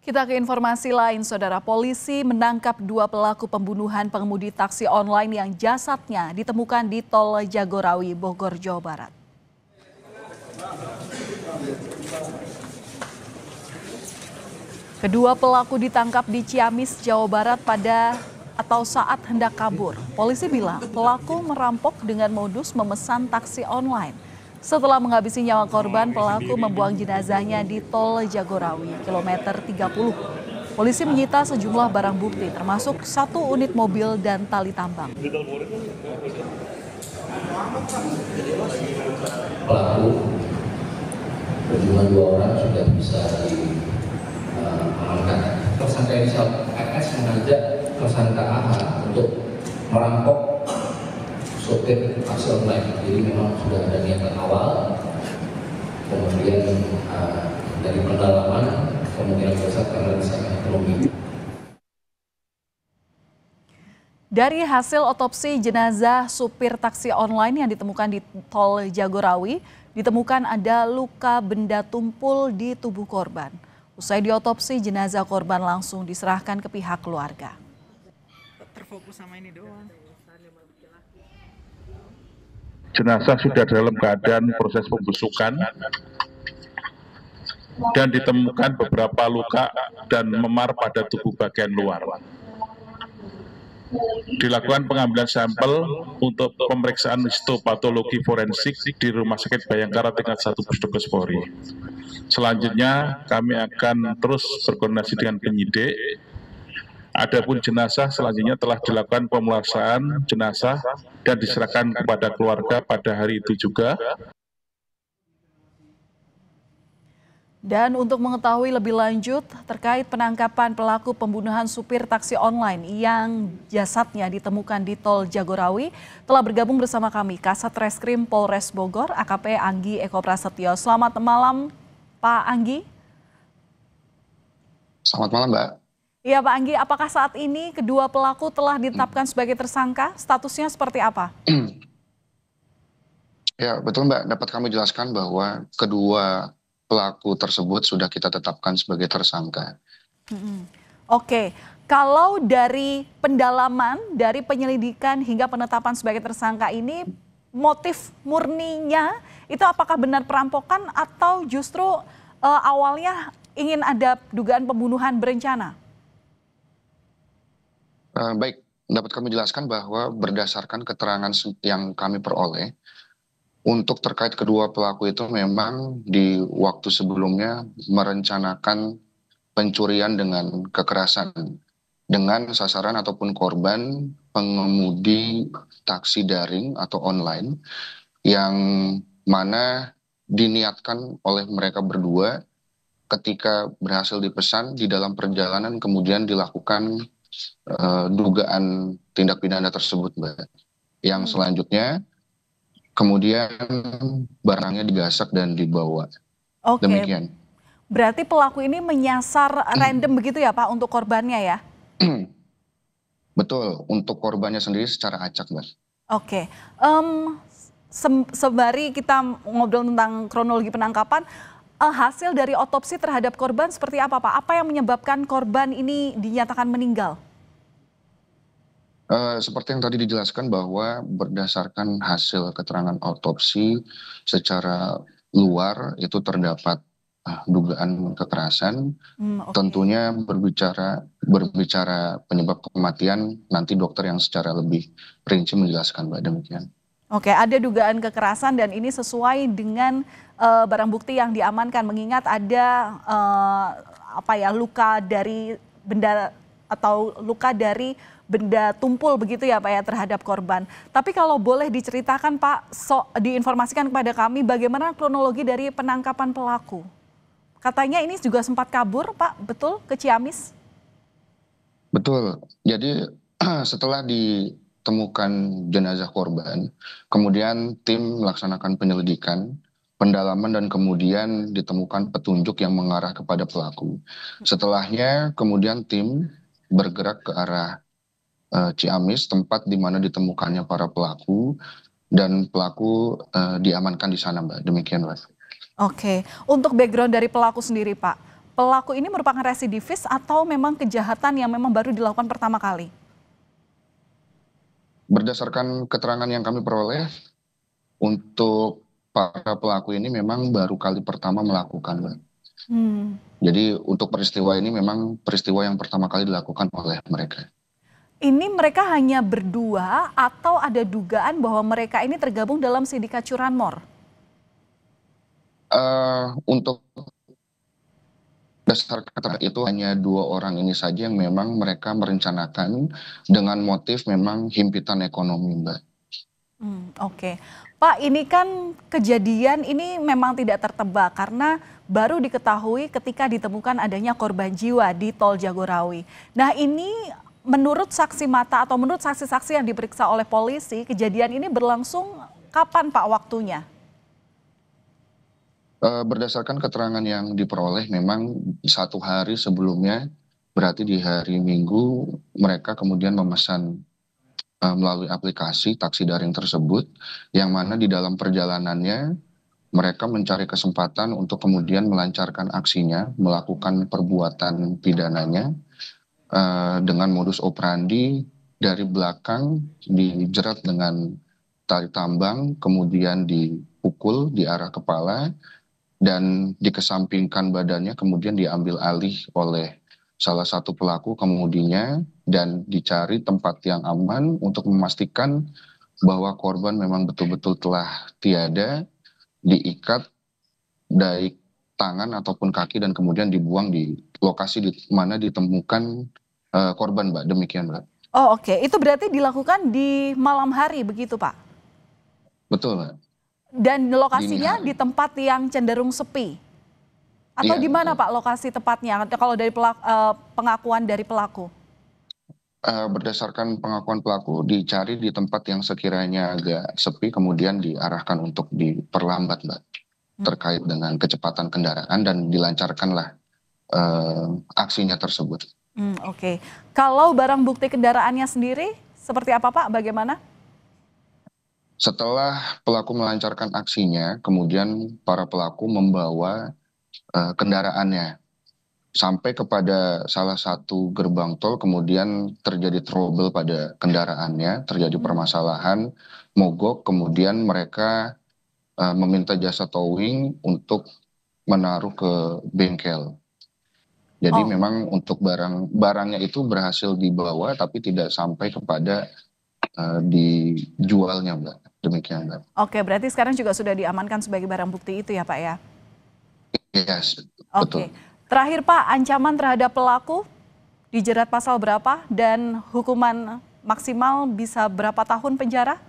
Kita ke informasi lain, Saudara. Polisi menangkap 2 pelaku pembunuhan pengemudi taksi online yang jasadnya ditemukan di Tol Jagorawi, Bogor, Jawa Barat. Kedua pelaku ditangkap di Ciamis, Jawa Barat saat hendak kabur. Polisi bilang pelaku merampok dengan modus memesan taksi online. Setelah menghabisi nyawa korban, pelaku membuang jenazahnya di Tol Jagorawi, kilometer 30. Polisi menyita sejumlah barang bukti, termasuk 1 unit mobil dan tali tambang. Pelaku berjumlah 2 orang sudah bisa diamankan. Tersangka inisial RS mengajak tersangka AH untuk merampok sopir taksi online. Jadi memang sudah ada niatan awal, kemudian dari pendalaman kemungkinan besar karena misalnya ekonomi. Dari hasil otopsi jenazah supir taksi online yang ditemukan di Tol Jagorawi, ditemukan ada luka benda tumpul di tubuh korban. Usai diotopsi, jenazah korban langsung diserahkan ke pihak keluarga. Terfokus sama ini doang. Jenazah sudah dalam keadaan proses pembusukan dan ditemukan beberapa luka dan memar pada tubuh bagian luar. Dilakukan pengambilan sampel untuk pemeriksaan histopatologi forensik di Rumah Sakit Bayangkara tingkat 1 Pusdokes Polri. Selanjutnya kami akan terus berkoordinasi dengan penyidik. Adapun jenazah selanjutnya telah dilakukan pemulasaran jenazah dan diserahkan kepada keluarga pada hari itu juga. Dan untuk mengetahui lebih lanjut terkait penangkapan pelaku pembunuhan supir taksi online yang jasadnya ditemukan di Tol Jagorawi, telah bergabung bersama kami Kasat Reskrim Polres Bogor, AKP Anggi Eko Prasetyo. Selamat malam, Pak Anggi. Selamat malam, Mbak. Iya, Pak Anggi, apakah saat ini kedua pelaku telah ditetapkan sebagai tersangka? Statusnya seperti apa? Ya, betul, Mbak. Dapat kami jelaskan bahwa kedua pelaku tersebut sudah kita tetapkan sebagai tersangka. Oke, kalau dari pendalaman, dari penyelidikan hingga penetapan sebagai tersangka ini, motif murninya itu apakah benar perampokan atau justru awalnya ingin ada dugaan pembunuhan berencana? Baik, dapat kami jelaskan bahwa berdasarkan keterangan yang kami peroleh, untuk terkait kedua pelaku itu memang di waktu sebelumnya merencanakan pencurian dengan kekerasan dengan sasaran ataupun korban pengemudi taksi daring atau online yang mana diniatkan oleh mereka berdua ketika berhasil dipesan di dalam perjalanan kemudian dilakukan dugaan tindak pidana tersebut, Mbak. Yang selanjutnya kemudian barangnya digasak dan dibawa. Oke. Demikian. Berarti pelaku ini menyasar random begitu ya, Pak, untuk korbannya ya? Betul, untuk korbannya sendiri secara acak, Mbak. Oke. Sembari kita ngobrol tentang kronologi penangkapan, hasil dari otopsi terhadap korban seperti apa, Pak? Apa yang menyebabkan korban ini dinyatakan meninggal? Seperti yang tadi dijelaskan bahwa berdasarkan hasil keterangan otopsi secara luar itu terdapat dugaan kekerasan. Okay. Tentunya berbicara penyebab kematian nanti dokter yang secara lebih rinci menjelaskan, Mbak, demikian. Oke, ada dugaan kekerasan dan ini sesuai dengan barang bukti yang diamankan, mengingat ada luka dari benda atau luka dari benda tumpul begitu ya, Pak, ya, terhadap korban. Tapi kalau boleh diceritakan, Pak, diinformasikan kepada kami bagaimana kronologi dari penangkapan pelaku. Katanya ini juga sempat kabur, Pak, betul, ke Ciamis? Betul. Jadi setelah ditemukan jenazah korban, kemudian tim melaksanakan penyelidikan, pendalaman, dan kemudian ditemukan petunjuk yang mengarah kepada pelaku. Setelahnya kemudian tim bergerak ke arah Ciamis, tempat di mana ditemukannya para pelaku, dan pelaku diamankan di sana, Mbak. Demikian, Mbak. Oke, untuk background dari pelaku sendiri, Pak. pelaku ini merupakan residivis atau memang kejahatan yang memang baru dilakukan pertama kali? Berdasarkan keterangan yang kami peroleh, untuk para pelaku ini memang baru kali pertama melakukan, Mbak. Jadi untuk peristiwa ini memang peristiwa yang pertama kali dilakukan oleh mereka. Ini mereka hanya berdua atau ada dugaan bahwa mereka ini tergabung dalam sindikat curanmor? Untuk dasar keterangan itu hanya 2 orang ini saja yang memang mereka merencanakan dengan motif memang himpitan ekonomi, Mbak. Oke. Pak, ini kan kejadian ini memang tidak tertebak karena baru diketahui ketika ditemukan adanya korban jiwa di Tol Jagorawi. Nah, ini menurut saksi mata atau menurut saksi-saksi yang diperiksa oleh polisi, kejadian ini berlangsung kapan Pak waktunya? Berdasarkan keterangan yang diperoleh memang 1 hari sebelumnya, berarti di hari Minggu, mereka kemudian memesan melalui aplikasi taksi daring tersebut, yang mana di dalam perjalanannya mereka mencari kesempatan untuk kemudian melancarkan aksinya, melakukan perbuatan pidananya dengan modus operandi dari belakang dijerat dengan tali tambang, kemudian dipukul di arah kepala, dan dikesampingkan badannya, kemudian diambil alih oleh salah satu pelaku kemudinya, dan dicari tempat yang aman untuk memastikan bahwa korban memang betul-betul telah tiada, diikat baik tangan ataupun kaki, dan kemudian dibuang di lokasi di mana ditemukan korban, Mbak. Demikian, Mbak. Oh, oke. Itu berarti dilakukan di malam hari begitu, Pak? Betul, Mbak. Dan lokasinya di tempat yang cenderung sepi? Atau Iya, di mana betul. Pak lokasi tepatnya kalau dari pengakuan dari pelaku? Berdasarkan pengakuan pelaku, dicari di tempat yang sekiranya agak sepi, kemudian diarahkan untuk diperlambat, Mbak, terkait dengan kecepatan kendaraan, dan dilancarkanlah aksinya tersebut. Oke. Kalau barang bukti kendaraannya sendiri, seperti apa Pak? Bagaimana? Setelah pelaku melancarkan aksinya, kemudian para pelaku membawa kendaraannya sampai kepada salah satu gerbang tol, kemudian terjadi trouble pada kendaraannya, terjadi permasalahan, mogok, kemudian mereka meminta jasa towing untuk menaruh ke bengkel. Jadi memang untuk barangnya itu berhasil dibawa, tapi tidak sampai kepada dijualnya, Mbak. Demikian, Mbak. Oke, berarti sekarang juga sudah diamankan sebagai barang bukti itu ya Pak ya? Yes, Oke. betul. Terakhir Pak, ancaman terhadap pelaku dijerat pasal berapa dan hukuman maksimal bisa berapa tahun penjara?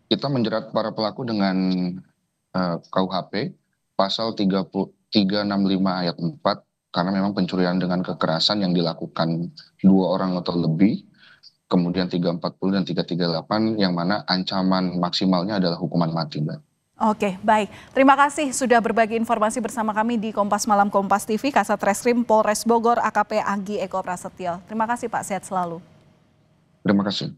Kita menjerat para pelaku dengan KUHP pasal 365 ayat 4, karena memang pencurian dengan kekerasan yang dilakukan 2 orang atau lebih, kemudian 340 dan 338, yang mana ancaman maksimalnya adalah hukuman mati, Mbak. Oke, baik. Terima kasih sudah berbagi informasi bersama kami di Kompas Malam Kompas TV, Kasat Reskrim Polres Bogor, AKP Anggi Eko Prasetyo. Terima kasih Pak, sehat selalu. Terima kasih.